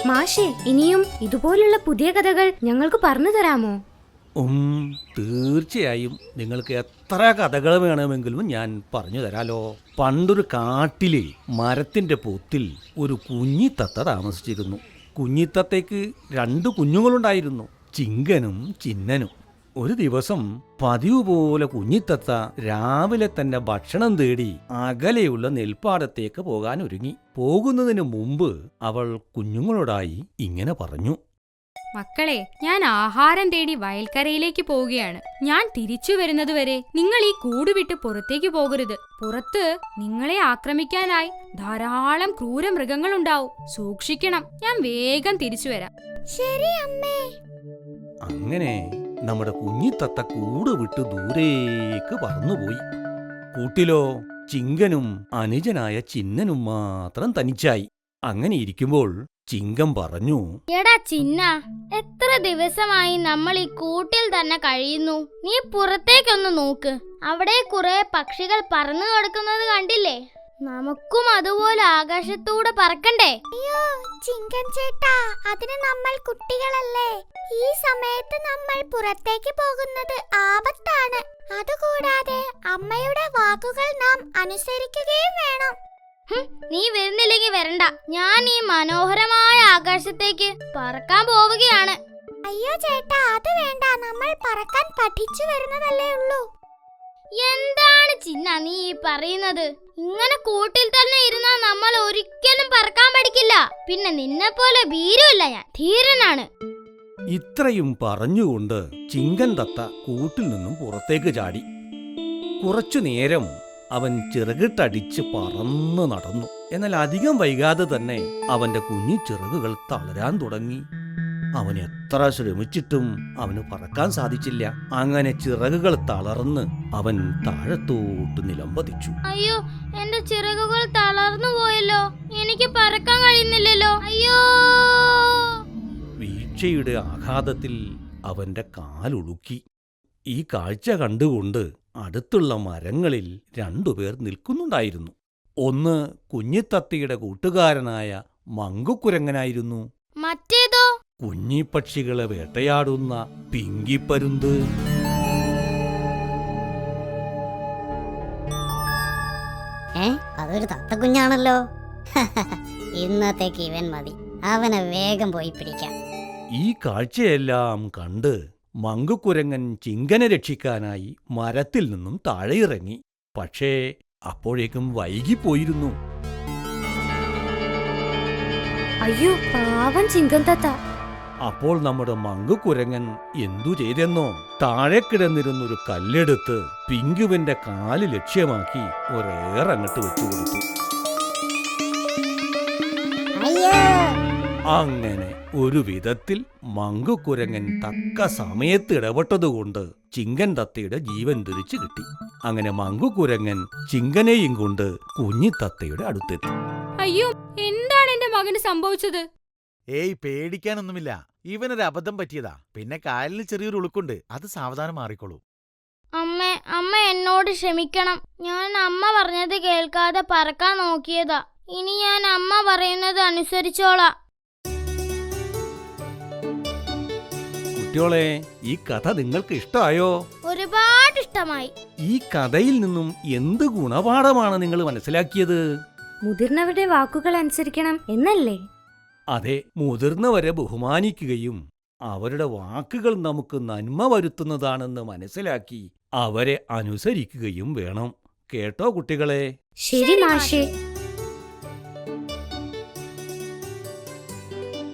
മാഷേ, ഇനിയും ഇതുപോലുള്ള പുതിയ കഥകൾ ഞങ്ങൾക്ക് പറഞ്ഞു തരാമോ? തീർച്ചയായും. നിങ്ങൾക്ക് എത്ര കഥകൾ വേണമെങ്കിലും ഞാൻ പറഞ്ഞു തരാലോ. പണ്ടൊരു കാട്ടിലെ മരത്തിന്റെ പൊത്തിൽ ഒരു കുഞ്ഞിത്തത്ത താമസിച്ചിരുന്നു. കുഞ്ഞിത്തത്തയ്ക്ക് 2 കുഞ്ഞുങ്ങളുണ്ടായിരുന്നു, ചിങ്കനും ചിന്നനും. ഒരു ദിവസം പതിവ് പോലെ കുഞ്ഞിത്തത്ത രാവിലെ തന്നെ ഭക്ഷണം തേടി അകലെയുള്ള നെൽപ്പാടത്തേക്ക് പോകാൻ ഒരുങ്ങി. പോകുന്നതിന് മുമ്പ് അവൾ കുഞ്ഞുങ്ങളോടായി ഇങ്ങനെ പറഞ്ഞു: മക്കളെ, ഞാൻ ആഹാരം തേടി വയൽക്കരയിലേക്ക് പോവുകയാണ്. ഞാൻ തിരിച്ചു വരുന്നതുവരെ നിങ്ങൾ ഈ കൂട് വിട്ട് പുറത്തേക്ക് പോകരുത്. പുറത്ത് നിങ്ങളെ ആക്രമിക്കാനായി ധാരാളം ക്രൂരമൃഗങ്ങളുണ്ടാവും. സൂക്ഷിക്കണം. ഞാൻ വേഗം തിരിച്ചു വരാം. ശരി അമ്മേ. അങ്ങനെ നമ്മുടെ കുഞ്ഞിത്തത്ത കൂട് വിട്ട് ദൂരേക്ക് പറന്നുപോയി. കൂട്ടിലോ ചിങ്കനും അനുജനായ ചിന്നനും മാത്രം തനിച്ചായി. അങ്ങനെ ഇരിക്കുമ്പോൾ ചിങ്കം പറഞ്ഞു: എടാ ചിന്ന, എത്ര ദിവസമായി നമ്മൾ ഈ കൂട്ടിൽ തന്നെ കഴിയുന്നു. നീ പുറത്തേക്കൊന്ന് നോക്ക്. അവിടെ കുറെ പക്ഷികൾ പറന്നു കിടക്കുന്നത് കണ്ടില്ലേ? നമുക്കും അതുപോലെ ആകാശത്തൂടെ പറക്കണ്ടേ? അയ്യോ ചിങ്കൻ ചേട്ടാ, അതിന് നമ്മൾ കുട്ടികളല്ലേ. ഈ സമയത്ത് നമ്മൾ പുറത്തേക്ക് പോകുന്നത് ആപത്താണ്. അതുകൂടാതെ അമ്മയുടെ വാക്കുകൾ നാം അനുസരിക്കുകയും വേണം. നീ വരുന്നില്ലെങ്കിൽ വരണ്ട. ഞാൻ ഈ മനോഹരമായ ആകാശത്തേക്ക് പറക്കാൻ പോവുകയാണ്. അയ്യോ ചേട്ടാ, അത് വേണ്ട. നമ്മൾ പറക്കാൻ പഠിച്ചു വരുന്നതല്ലേ ഉള്ളൂ. എന്താണ് ചിന്ന നീ പറയുന്നത്? ഇങ്ങനെ കൂട്ടിൽ തന്നെ ഇരുന്നാ നമ്മൾ ഒരിക്കലും പറക്കാൻ പഠിക്കില്ല. പിന്നെ നിന്നെ പോലെ ഭീരുവല്ല ഞാൻ, ധീരനാണ്. ഇത്രയും പറഞ്ഞുകൊണ്ട് ചിങ്കൻ തത്ത കൂട്ടിൽ നിന്നും പുറത്തേക്ക് ചാടി. കുറച്ചു നേരം അവൻ ചിറകിട്ടടിച്ച് പറന്നു നടന്നു. എന്നാൽ അധികം വൈകാതെ തന്നെ അവന്റെ കുഞ്ഞു ചിറകുകൾ തളരാൻ തുടങ്ങി. അവൻ എത്ര ശ്രമിച്ചിട്ടും അവന് പറക്കാൻ സാധിച്ചില്ല. അങ്ങനെ ചിറകുകൾ തളർന്ന് അവൻ താഴത്തോട്ട് നിലംപതിച്ചു. അയ്യോ, എന്റെ ചിറകുകൾ തളർന്നു പോയല്ലോ. എനിക്ക് പറക്കാൻ കഴിയുന്നില്ലല്ലോ. അയ്യോ! വീഴ്ചയുടെ ആഘാതത്തിൽ അവന്റെ കാലുളുക്കി. ഈ കാഴ്ച കണ്ടുകൊണ്ട് അടുത്തുള്ള മരങ്ങളിൽ 2 പേർ നിൽക്കുന്നുണ്ടായിരുന്നു. ഒന്ന് കുഞ്ഞിത്തത്തയുടെ കൂട്ടുകാരനായ മങ്കുക്കുരങ്ങനായിരുന്നു. മറ്റേതോ കുഞ്ഞിപ്പക്ഷികളെ വേട്ടയാടുന്ന പിങ്കിപ്പരുന്ത്. അതൊരു തത്തക്കുഞ്ഞാണല്ലോ. ഇന്നത്തേക്ക് ഇവൻ മതി. അവനെ വേഗം പോയി പിടിക്കാം. ഈ കാഴ്ചയെല്ലാം കണ്ട് മങ്കുക്കുരങ്ങൻ ചിങ്കനെ രക്ഷിക്കാനായി മരത്തിൽ നിന്നും താഴെയിറങ്ങി. പക്ഷേ അപ്പോഴേക്കും വൈകിപ്പോയിരുന്നു. അയ്യോ പാവം ചിങ്കൻ തത്ത. അപ്പോൾ നമ്മുടെ മങ്കുക്കുരങ്ങൻ എന്തു ചെയ്തെന്നോ? താഴെ കിടന്നിരുന്നൊരു കല്ലെടുത്ത് പിങ്കുവിന്റെ കാല് ലക്ഷ്യമാക്കി ഒരേറങ്ങട്ട് വെച്ചുകൊടുത്തു. അങ്ങനെ ഒരു വിധത്തിൽ മങ്കുക്കുരങ്ങൻ തക്ക സമയത്ത് ഇടപെട്ടതുകൊണ്ട് ചിങ്കൻ തത്തയുടെ ജീവൻ തിരിച്ചു കിട്ടി. അങ്ങനെ മങ്കുക്കുരങ്ങൻ ചിങ്കനെയും കൊണ്ട് കുഞ്ഞിത്തത്തയുടെ അടുത്തെത്തി. അയ്യോ, എന്താണ് എന്റെ മകന് സംഭവിച്ചത്? ഏയ്, പേടിക്കാനൊന്നുമില്ല. ഇവനൊരു അബദ്ധം പറ്റിയതാ. പിന്നെ കാലിന് ചെറിയൊരു ഉളുക്കുണ്ട്. അത് സാവധാനം മാറിക്കോളൂ. അമ്മ എന്നോട് ക്ഷമിക്കണം. ഞാൻ അമ്മ പറഞ്ഞത് കേൾക്കാതെ പറക്കാൻ നോക്കിയതാ. ഇനി ഞാൻ അമ്മ പറയുന്നത് അനുസരിച്ചോളാം. കുട്ടിയോളെ, ഈ കഥ നിങ്ങൾക്ക് ഇഷ്ടമായോ? ഒരുപാട് ഇഷ്ടമായി. ഈ കഥയിൽ നിന്നും എന്ത് ഗുണപാഠമാണ് നിങ്ങൾ മനസ്സിലാക്കിയത്? മുതിർന്നവരുടെ വാക്കുകൾ അനുസരിക്കണം എന്നല്ലേ? അതെ, മുതിർന്നവരെ ബഹുമാനിക്കുകയും അവരുടെ വാക്കുകൾ നമുക്ക് നന്മ വരുത്തുന്നതാണെന്ന് മനസ്സിലാക്കി അവരെ അനുസരിക്കുകയും വേണം. കേട്ടോ കുട്ടികളെ? ശരി മാഷേ.